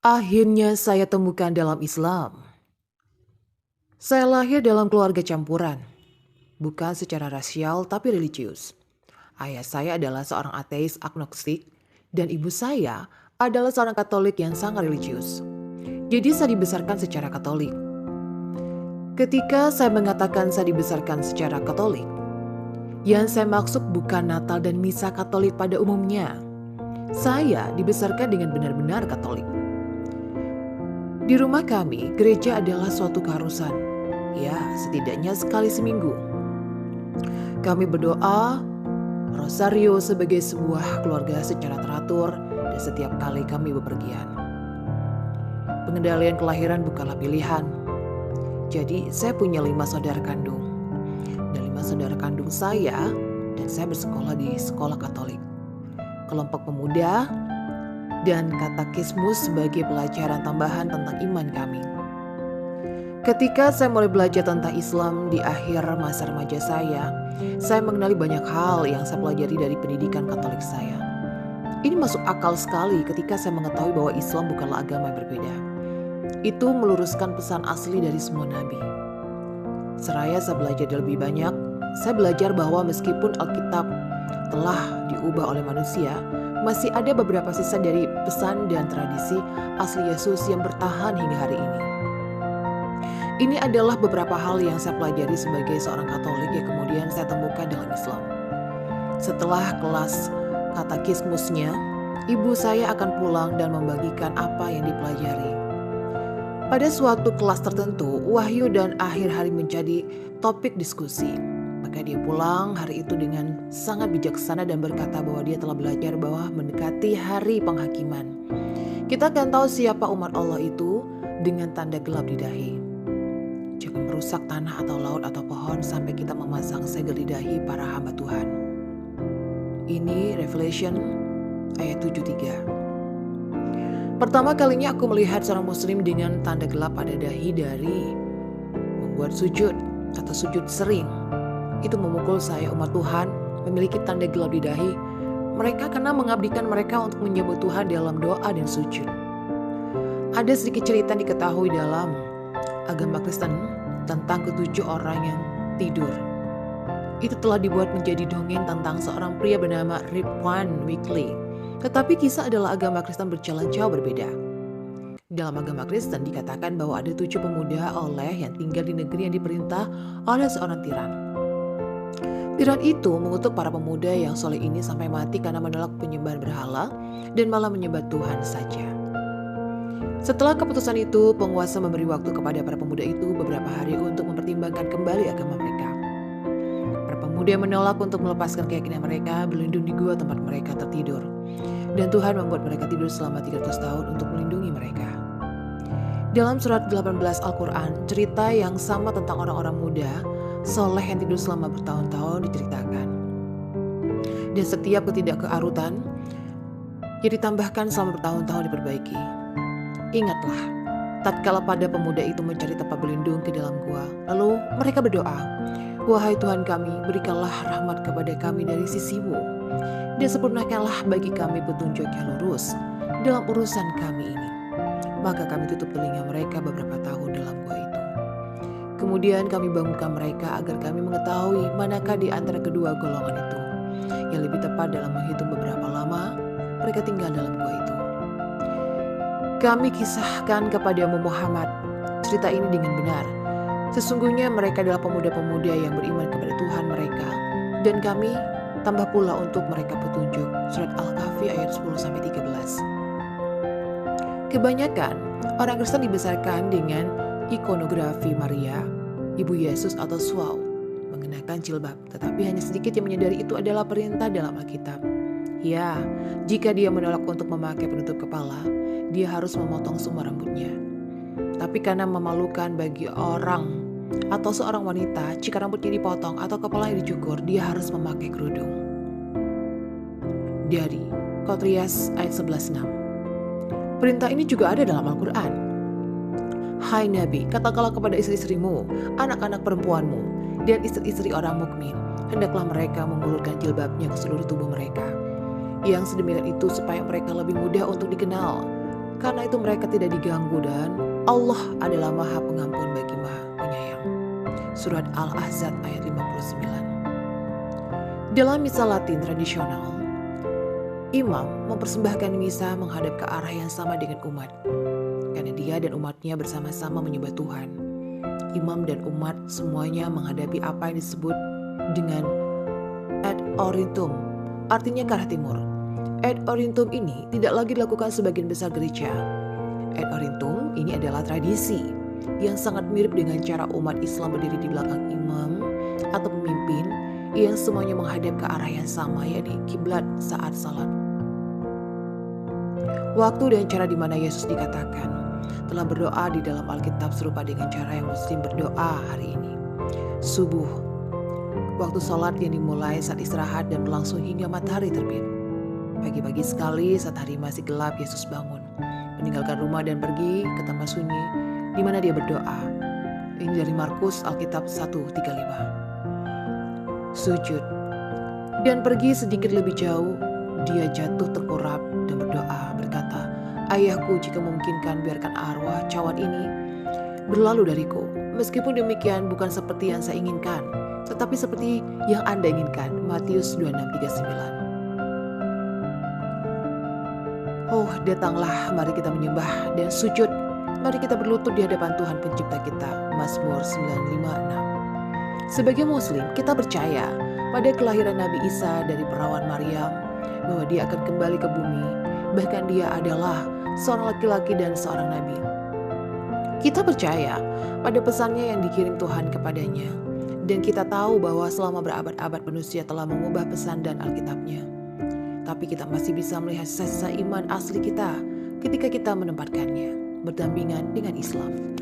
Akhirnya saya temukan dalam Islam. Saya lahir dalam keluarga campuran, bukan secara rasial tapi religius. Ayah saya adalah seorang ateis agnostik dan ibu saya adalah seorang Katolik yang sangat religius. Jadi saya dibesarkan secara Katolik. Ketika saya mengatakan saya dibesarkan secara Katolik, yang saya maksud bukan Natal dan Misa Katolik pada umumnya. Saya dibesarkan dengan benar-benar Katolik. Di rumah kami, gereja adalah suatu keharusan. Ya, setidaknya sekali seminggu. Kami berdoa, rosario sebagai sebuah keluarga secara teratur dan setiap kali kami bepergian. Pengendalian kelahiran bukanlah pilihan. Jadi saya punya 5 saudara kandung. Dan 5 saudara kandung saya dan saya bersekolah di sekolah Katolik. Kelompok pemuda dan katekismus sebagai pelajaran tambahan tentang iman kami. Ketika saya mulai belajar tentang Islam di akhir masa remaja saya mengenali banyak hal yang saya pelajari dari pendidikan Katolik saya. Ini masuk akal sekali ketika saya mengetahui bahwa Islam bukanlah agama yang berbeda. Itu meluruskan pesan asli dari semua nabi. Seraya saya belajar lebih banyak, saya belajar bahwa meskipun Alkitab telah diubah oleh manusia, masih ada beberapa sisa dari pesan dan tradisi asli Yesus yang bertahan hingga hari ini. Ini adalah beberapa hal yang saya pelajari sebagai seorang Katolik yang kemudian saya temukan dalam Islam. Setelah kelas katekismusnya, ibu saya akan pulang dan membagikan apa yang dipelajari. Pada suatu kelas tertentu, wahyu dan akhir hari menjadi topik diskusi. Maka dia pulang hari itu dengan sangat bijaksana dan berkata bahwa dia telah belajar bahwa mendekati hari penghakiman. Kita akan tahu siapa umat Allah itu dengan tanda gelap di dahi. Jangan merusak tanah atau laut atau pohon sampai kita memasang segel di dahi para hamba Tuhan. Ini Revelation ayat 73. Pertama kalinya aku melihat seorang muslim dengan tanda gelap pada dahi dari membuat sujud atau sujud sering. Itu memukul saya umat Tuhan memiliki tanda gelap di dahi mereka karena mengabdikan mereka untuk menyebut Tuhan dalam doa dan sujud. Ada sedikit cerita diketahui dalam agama Kristen tentang ketujuh orang yang tidur. Itu telah dibuat menjadi dongeng tentang seorang pria bernama Rip Van Winkle. Tetapi kisah adalah agama Kristen berjalan jauh berbeda. Dalam agama Kristen dikatakan bahwa ada 7 pemuda oleh yang tinggal di negeri yang diperintah oleh seorang tiran. Tiran itu mengutuk para pemuda yang soleh ini sampai mati karena menolak penyembahan berhala dan malah menyembah Tuhan saja. Setelah keputusan itu, penguasa memberi waktu kepada para pemuda itu beberapa hari untuk mempertimbangkan kembali agama mereka. Para pemuda menolak untuk melepaskan keyakinan mereka, berlindung di gua tempat mereka tertidur. Dan Tuhan membuat mereka tidur selama 300 tahun untuk melindungi mereka. Dalam surat 18 Al-Quran, cerita yang sama tentang orang-orang muda soleh yang tidur selama bertahun-tahun diceritakan. Dan setiap ketidakkearutan yang ditambahkan selama bertahun-tahun diperbaiki. Ingatlah, tatkala pada pemuda itu mencari tempat berlindung ke dalam gua, lalu mereka berdoa, "Wahai Tuhan kami, berikanlah rahmat kepada kami dari sisi-Mu, dan sempurnakanlah bagi kami petunjuk yang lurus dalam urusan kami ini." Maka kami tutup telinga mereka beberapa tahun dalam gua itu. Kemudian kami bangunkan mereka agar kami mengetahui manakah di antara kedua golongan itu yang lebih tepat dalam menghitung beberapa lama mereka tinggal dalam gua itu. Kami kisahkan kepadamu Muhammad cerita ini dengan benar. Sesungguhnya mereka adalah pemuda-pemuda yang beriman kepada Tuhan mereka, dan kami tambah pula untuk mereka petunjuk. Surat Al-Kahfi ayat 10-13. Kebanyakan orang Kristen dibesarkan dengan ikonografi Maria, Ibu Yesus atau Swau, mengenakan jilbab, tetapi hanya sedikit yang menyadari itu adalah perintah dalam Alkitab. Ya, jika dia menolak untuk memakai penutup kepala, dia harus memotong semua rambutnya. Tapi karena memalukan bagi orang atau seorang wanita, jika rambutnya dipotong atau kepalanya dicukur, dia harus memakai kerudung. Dari Kotrias ayat 11:6. Perintah ini juga ada dalam Al-Quran. Hai Nabi, katakanlah kepada istri-istrimu, anak-anak perempuanmu, dan istri-istri orang mukmin, hendaklah mereka mengulurkan jilbabnya ke seluruh tubuh mereka. Yang sedemikian itu supaya mereka lebih mudah untuk dikenal, Karena itu mereka tidak diganggu dan Allah adalah Maha Pengampun bagi Maha Penyayang. Surat Al-Ahzab ayat 59. Dalam misa Latin tradisional, imam mempersembahkan misa menghadap ke arah yang sama dengan umat. Karena dia dan umatnya bersama-sama menyembah Tuhan. Imam dan umat semuanya menghadapi apa yang disebut dengan ad orientum, artinya ke arah timur. Ad orientum ini tidak lagi dilakukan sebagian besar gereja. Ad orientum ini adalah tradisi yang sangat mirip dengan cara umat Islam berdiri di belakang imam atau pemimpin yang semuanya menghadap ke arah yang sama, yakni kiblat saat salat. Waktu dan cara di mana Yesus dikatakan telah berdoa di dalam Alkitab serupa dengan cara yang Muslim berdoa hari ini. Subuh, waktu sholat yang dimulai saat istirahat dan berlangsung hingga matahari terbit. Pagi-pagi sekali saat hari masih gelap, Yesus bangun, meninggalkan rumah dan pergi ke tempat sunyi di mana dia berdoa. Ini dari Markus Alkitab 1:35. Sujud dan pergi sedikit lebih jauh, dia jatuh terkurap dan berdoa berkata, "Ayahku, jika memungkinkan biarkan arwah cawan ini berlalu dariku. Meskipun demikian bukan seperti yang saya inginkan, tetapi seperti yang Anda inginkan." Matius 26:39. Oh, datanglah, mari kita menyembah dan sujud. Mari kita berlutut di hadapan Tuhan Pencipta kita. Mazmur 95:6. Sebagai Muslim, kita percaya pada kelahiran Nabi Isa dari perawan Maryam, bahwa dia akan kembali ke bumi. Bahkan dia adalah seorang laki-laki dan seorang nabi. Kita percaya pada pesannya yang dikirim Tuhan kepadanya. Dan kita tahu bahwa selama berabad-abad manusia telah mengubah pesan dan Alkitabnya. Tapi kita masih bisa melihat sisa iman asli kita ketika kita menempatkannya berdampingan dengan Islam.